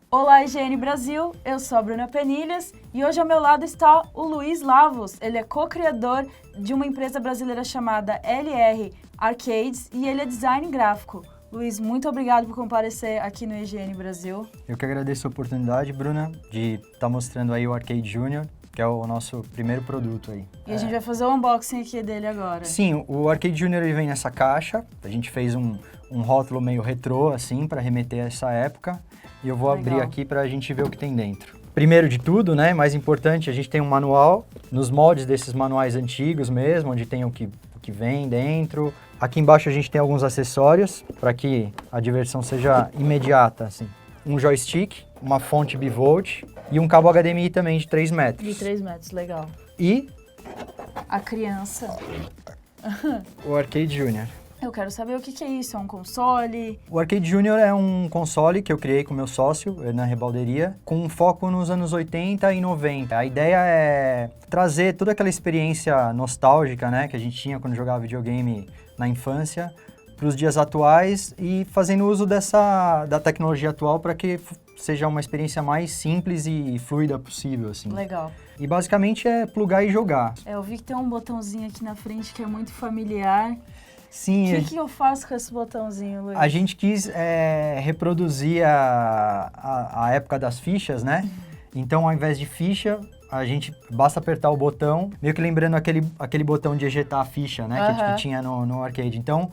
Olá, IGN Brasil, eu sou a Bruna Penilhas e hoje ao meu lado está o Luiz Lavos. Ele é co-criador de uma empresa brasileira chamada LR Arcades e ele é design gráfico. Luiz, muito obrigado por comparecer aqui no IGN Brasil. Eu que agradeço a oportunidade, Bruna, de estar mostrando aí o Arcade Junior, que é o nosso primeiro produto aí. E a gente vai fazer o unboxing aqui dele agora. Sim, o Arcade Junior ele vem nessa caixa. A gente fez um rótulo meio retrô, assim, para remeter a essa época. E eu vou abrir aqui para a gente ver o que tem dentro. Primeiro de tudo, né, mais importante, a gente tem um manual, nos moldes desses manuais antigos mesmo, onde tem o que vem dentro. Aqui embaixo a gente tem alguns acessórios para que a diversão seja imediata, assim. Um joystick, uma fonte bivolt e um cabo HDMI também de 3 metros. De 3 metros, legal. E a criança. o Arcade Junior. Eu quero saber o que é isso, é um console? O Arcade Junior é um console que eu criei com meu sócio, na Rebalderia, com um foco nos anos 80 e 90. A ideia é trazer toda aquela experiência nostálgica, né, que a gente tinha quando jogava videogame na infância, para os dias atuais e fazendo uso da tecnologia atual para que seja uma experiência mais simples e fluida possível, assim. Legal. E basicamente é plugar e jogar. Eu vi que tem um botãozinho aqui na frente que é muito familiar. Sim. O que eu faço com esse botãozinho, Luiz? A gente quis reproduzir a época das fichas, né? Então, ao invés de ficha, a gente basta apertar o botão, meio que lembrando aquele botão de ejetar a ficha, né? Que tinha no arcade. Então,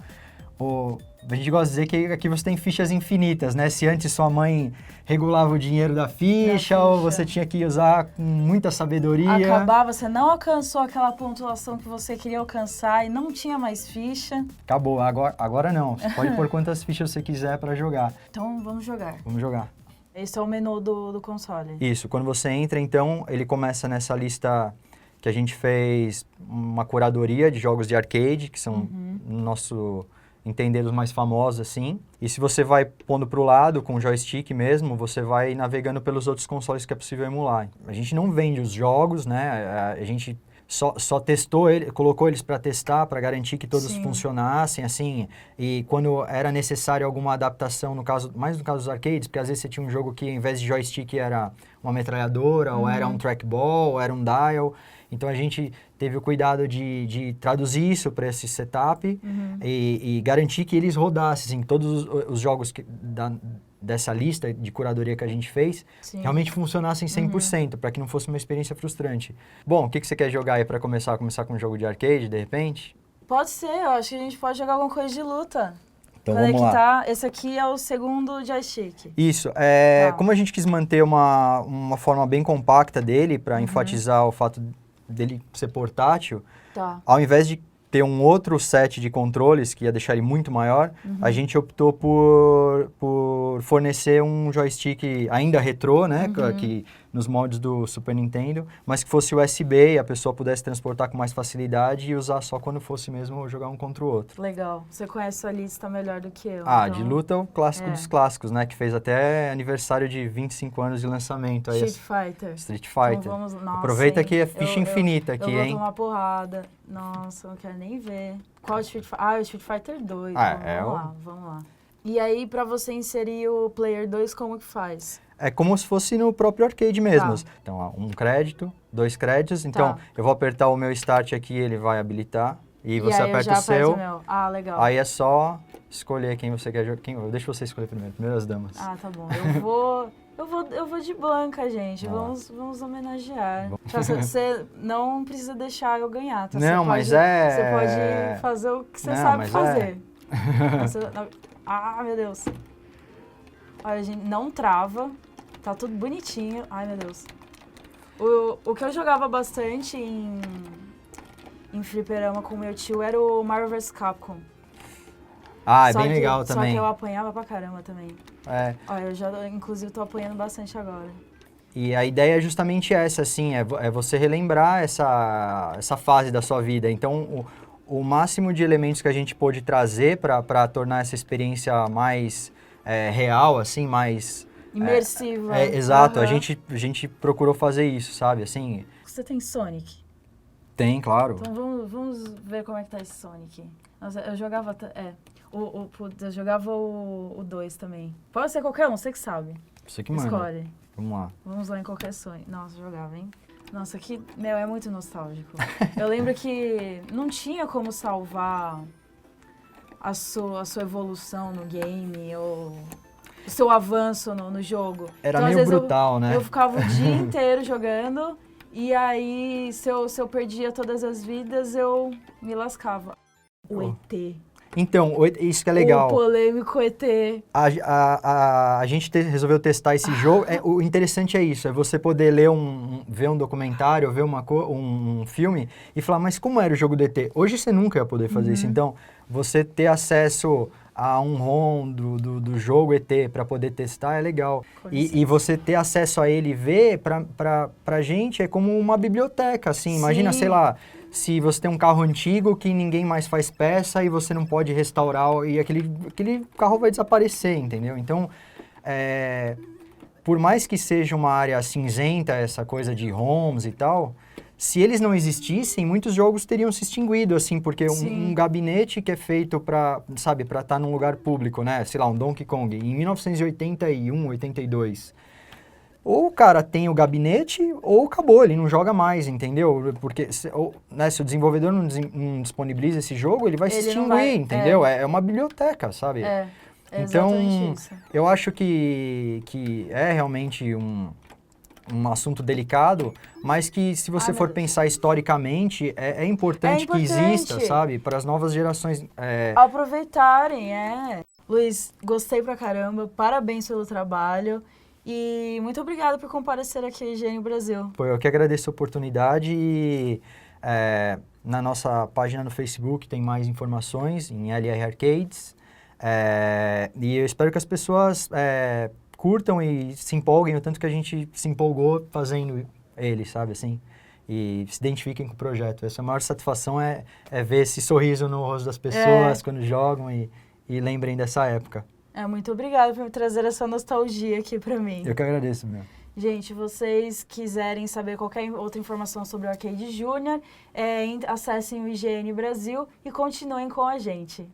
a gente gosta de dizer que aqui você tem fichas infinitas, né? Se antes sua mãe regulava o dinheiro da ficha, ou você tinha que usar com muita sabedoria. Acabava, você não alcançou aquela pontuação que você queria alcançar e não tinha mais ficha. Acabou, agora não. Você pode pôr quantas fichas você quiser para jogar. Então, vamos jogar. Vamos jogar. Esse é o menu do console. Isso, quando você entra, então, ele começa nessa lista que a gente fez uma curadoria de jogos de arcade, que são nosso entender os mais famosos, assim. E se você vai pondo para o lado, com o joystick mesmo, você vai navegando pelos outros consoles que é possível emular. A gente não vende os jogos, né? A gente só testou colocou eles para testar, para garantir que todos funcionassem, assim. E quando era necessário alguma adaptação, mais no caso dos arcades, porque às vezes você tinha um jogo que, ao invés de joystick, era uma metralhadora, ou era um trackball, ou era um dial. Então, a gente teve o cuidado de traduzir isso para esse setup e garantir que eles rodassem, assim, todos os jogos dessa lista de curadoria que a gente fez, realmente funcionassem 100%, para que não fosse uma experiência frustrante. Bom, o que você quer jogar aí para começar? Começar com um jogo de arcade, de repente? Pode ser, eu acho que a gente pode jogar alguma coisa de luta. Então vamos lá. Esse aqui é o segundo joystick. Isso. Como a gente quis manter uma forma bem compacta dele, para enfatizar o fato dele ser portátil, ao invés de ter um outro set de controles, que ia deixar ele muito maior, a gente optou por fornecer um joystick ainda retrô, né, que nos moldes do Super Nintendo, mas que fosse USB e a pessoa pudesse transportar com mais facilidade e usar só quando fosse mesmo jogar um contra o outro. Legal. Você conhece sua lista melhor do que eu. Então... de luta, o clássico dos clássicos, né, que fez até aniversário de 25 anos de lançamento. Aí, Street Fighter. Então vamos... Nossa, aproveita que é ficha infinita aqui, hein? Eu vou tomar porrada. Nossa, eu não quero nem ver. Qual é o Street Fighter? O Street Fighter 2. Vamos lá. E aí, pra você inserir o Player 2, como que faz? É como se fosse no próprio arcade mesmo. Então, ó, 1 crédito, 2 créditos. Então, eu vou apertar o meu start aqui, ele vai habilitar. E você aperta o seu. Legal. Aí é só escolher quem você quer jogar. Deixa você escolher primeiro as damas. Tá bom. Eu vou de Blanca, gente. Vamos homenagear. Você não precisa deixar eu ganhar, tá? Não, Você pode fazer o que você sabe fazer. Meu Deus. Olha, gente, não trava. Tá tudo bonitinho. Ai, meu Deus. O que eu jogava bastante em fliperama com meu tio era o Marvel vs Capcom. É bem legal também. Só que eu apanhava pra caramba também. Olha, eu inclusive, tô apanhando bastante agora. E a ideia é justamente essa, assim, é você relembrar essa fase da sua vida. Então, o máximo de elementos que a gente pôde trazer para tornar essa experiência mais real, assim, mais... imersiva. Exato, a gente procurou fazer isso, sabe, assim... Você tem Sonic? Tem, claro. Então vamos ver como é que tá esse Sonic. Nossa, eu jogava... Putz, eu jogava o 2 também. Pode ser qualquer um, você que sabe. Você que manda. Escolhe. Vamos lá. Vamos lá em qualquer sonho. Nossa, eu jogava, hein? Nossa, que, meu, é muito nostálgico. Eu lembro que não tinha como salvar a sua evolução no game ou o seu avanço no jogo. Era então, às meio vezes, brutal, né? Eu ficava o dia inteiro jogando e aí, se eu perdia todas as vidas, eu me lascava. O ET. Então, isso que é legal. O polêmico ET. A gente resolveu testar esse jogo. O interessante é isso, é você poder ler ver um documentário, ver um filme e falar, mas como era o jogo do ET? Hoje você nunca ia poder fazer isso. Então, você ter acesso a um ROM do jogo ET para poder testar é legal. E você ter acesso a ele e ver, pra gente, é como uma biblioteca, assim. Imagina, sei lá, se você tem um carro antigo que ninguém mais faz peça e você não pode restaurar e aquele carro vai desaparecer, entendeu? Então, por mais que seja uma área cinzenta, essa coisa de ROMs e tal, se eles não existissem, muitos jogos teriam se extinguido, assim, porque um gabinete que é feito para estar num lugar público, né? Sei lá, um Donkey Kong, em 1981, 82... Ou o cara tem o gabinete, ou acabou, ele não joga mais, entendeu? Porque se o desenvolvedor não disponibiliza esse jogo, ele vai se extinguir, entendeu? É uma biblioteca, sabe? É então, exatamente isso. Eu acho que é realmente um assunto delicado, mas que se você for pensar historicamente, é importante que exista, sabe? Para as novas gerações... aproveitarem, Luiz, gostei pra caramba, parabéns pelo trabalho. E muito obrigada por comparecer aqui, IGN Brasil. Pô, eu que agradeço a oportunidade e na nossa página no Facebook tem mais informações em LR Arcades. E eu espero que as pessoas curtam e se empolguem o tanto que a gente se empolgou fazendo ele, sabe, assim? E se identifiquem com o projeto. Essa maior satisfação é ver esse sorriso no rosto das pessoas quando jogam e lembrem dessa época. Muito obrigada por trazer essa nostalgia aqui pra mim. Eu que agradeço, meu. Gente, vocês quiserem saber qualquer outra informação sobre o Arcade Júnior, acessem o IGN Brasil e continuem com a gente.